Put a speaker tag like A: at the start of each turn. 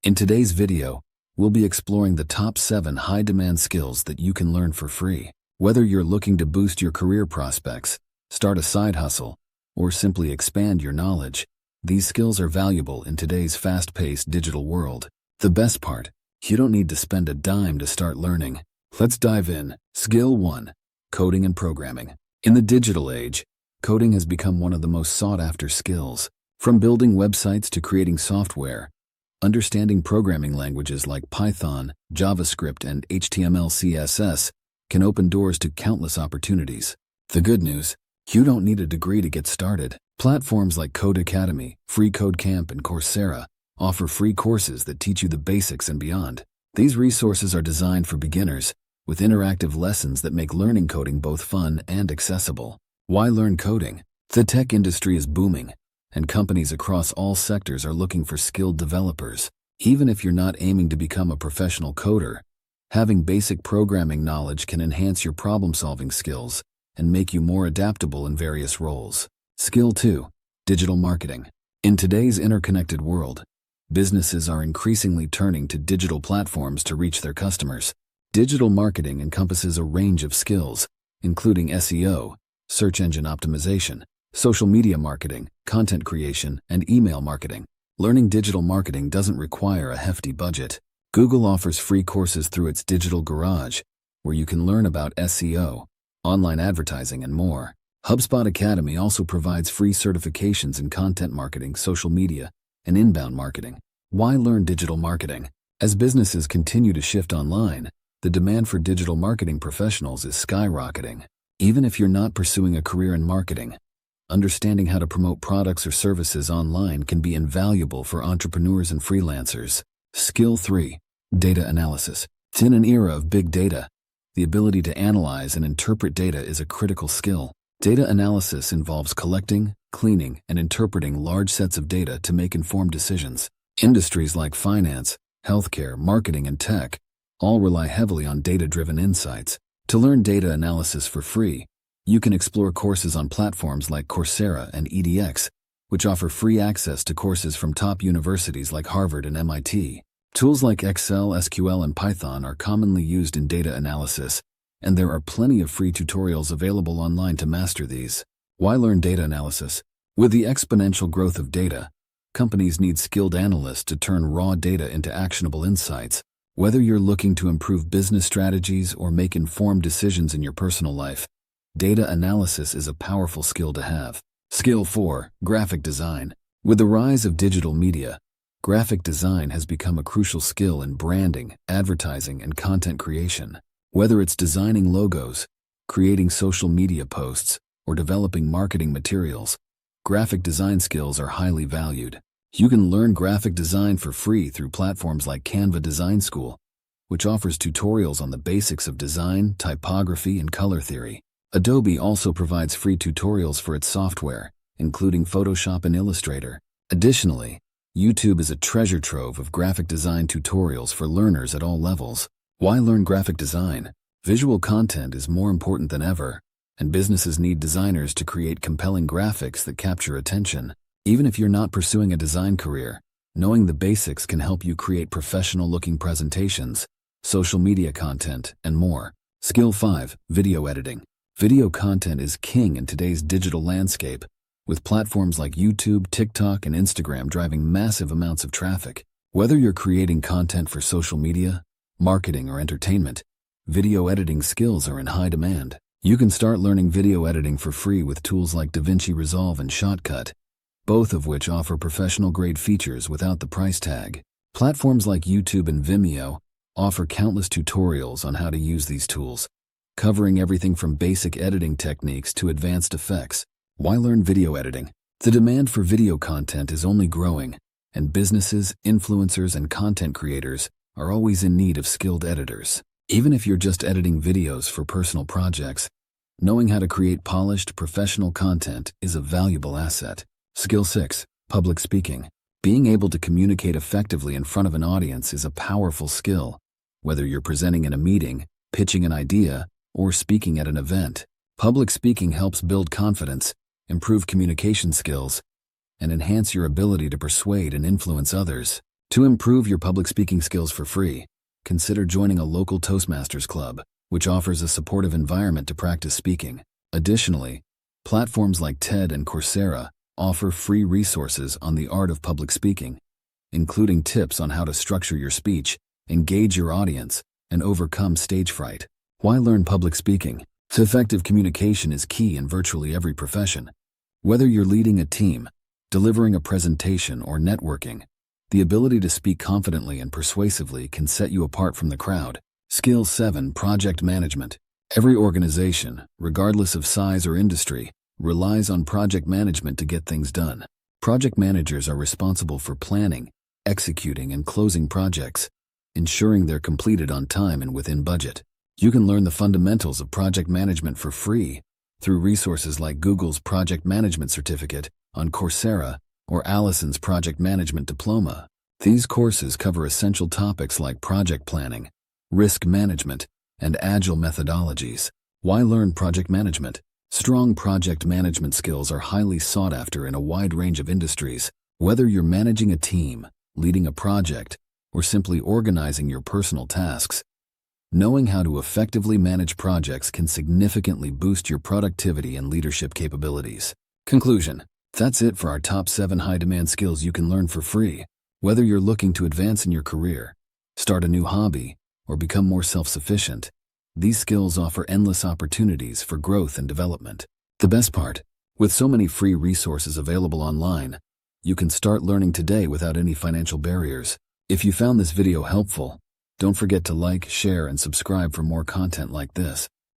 A: In today's video, we'll be exploring the top 7 high-demand skills that you can learn for free. Whether you're looking to boost your career prospects, start a side hustle, or simply expand your knowledge, these skills are valuable in today's fast-paced digital world. The best part, you don't need to spend a dime to start learning. Let's dive in. Skill 1. Coding and programming. In the digital age, coding has become one of the most sought-after skills. From building websites to creating software, understanding programming languages like Python, JavaScript, and HTML/CSS can open doors to countless opportunities. The good news, you don't need a degree to get started. Platforms like Code Academy, Free Code Camp, and Coursera offer free courses that teach you the basics and beyond. These resources are designed for beginners, with interactive lessons that make learning coding both fun and accessible. Why learn coding? The tech industry is booming, and companies across all sectors are looking for skilled developers. Even if you're not aiming to become a professional coder, having basic programming knowledge can enhance your problem-solving skills and make you more adaptable in various roles. Skill 2. Digital marketing. In today's interconnected world, businesses are increasingly turning to digital platforms to reach their customers. Digital marketing encompasses a range of skills, including SEO, search engine optimization, social media marketing, content creation, and email marketing. Learning digital marketing doesn't require a hefty budget. Google offers free courses through its Digital Garage, where you can learn about SEO, online advertising, and more. HubSpot Academy also provides free certifications in content marketing, social media, and inbound marketing. Why learn digital marketing? As businesses continue to shift online, the demand for digital marketing professionals is skyrocketing. Even if you're not pursuing a career in marketing, understanding how to promote products or services online can be invaluable for entrepreneurs and freelancers. Skill 3. Data analysis. In an era of big data, the ability to analyze and interpret data is a critical skill. Data analysis involves collecting, cleaning, and interpreting large sets of data to make informed decisions. Industries like finance, healthcare, marketing, and tech all rely heavily on data-driven insights. To learn data analysis for free, you can explore courses on platforms like Coursera and edX, which offer free access to courses from top universities like Harvard and MIT. Tools like Excel, SQL, and Python are commonly used in data analysis, and there are plenty of free tutorials available online to master these. Why learn data analysis? With the exponential growth of data, companies need skilled analysts to turn raw data into actionable insights. Whether you're looking to improve business strategies or make informed decisions in your personal life, data analysis is a powerful skill to have. Skill 4. Graphic design. With the rise of digital media, graphic design has become a crucial skill in branding, advertising, and content creation. Whether it's designing logos, creating social media posts, or developing marketing materials, graphic design skills are highly valued. You can learn graphic design for free through platforms like Canva Design School, which offers tutorials on the basics of design, typography, and color theory. Adobe also provides free tutorials for its software, including Photoshop and Illustrator. Additionally, YouTube is a treasure trove of graphic design tutorials for learners at all levels. Why learn graphic design? Visual content is more important than ever, and businesses need designers to create compelling graphics that capture attention. Even if you're not pursuing a design career, knowing the basics can help you create professional-looking presentations, social media content, and more. Skill 5. Video editing. Video content is king in today's digital landscape, with platforms like YouTube, TikTok, and Instagram driving massive amounts of traffic. Whether you're creating content for social media, marketing, or entertainment, video editing skills are in high demand. You can start learning video editing for free with tools like DaVinci Resolve and Shotcut, both of which offer professional-grade features without the price tag. Platforms like YouTube and Vimeo offer countless tutorials on how to use these tools, covering everything from basic editing techniques to advanced effects. Why learn video editing? The demand for video content is only growing, and businesses, influencers, and content creators are always in need of skilled editors. Even if you're just editing videos for personal projects, knowing how to create polished, professional content is a valuable asset. Skill 6. Public speaking. Being able to communicate effectively in front of an audience is a powerful skill, whether you're presenting in a meeting, pitching an idea, or speaking at an event. Public speaking helps build confidence, improve communication skills, and enhance your ability to persuade and influence others. To improve your public speaking skills for free, consider joining a local Toastmasters club, which offers a supportive environment to practice speaking. Additionally, platforms like TED and Coursera offer free resources on the art of public speaking, including tips on how to structure your speech, engage your audience, and overcome stage fright. Why learn public speaking? Effective communication is key in virtually every profession. Whether you're leading a team, delivering a presentation, or networking, the ability to speak confidently and persuasively can set you apart from the crowd. Skill 7. Project management. Every organization, regardless of size or industry, relies on project management to get things done. Project managers are responsible for planning, executing, and closing projects, ensuring they're completed on time and within budget. You can learn the fundamentals of project management for free through resources like Google's Project Management Certificate on Coursera or Allison's Project Management Diploma. These courses cover essential topics like project planning, risk management, and agile methodologies. Why learn project management? Strong project management skills are highly sought after in a wide range of industries. Whether you're managing a team, leading a project, or simply organizing your personal tasks, knowing how to effectively manage projects can significantly boost your productivity and leadership capabilities. Conclusion. That's it for our top 7 high-demand skills you can learn for free. Whether you're looking to advance in your career, start a new hobby, or become more self-sufficient, these skills offer endless opportunities for growth and development. The best part, with so many free resources available online, you can start learning today without any financial barriers. If you found this video helpful, don't forget to like, share, and subscribe for more content like this.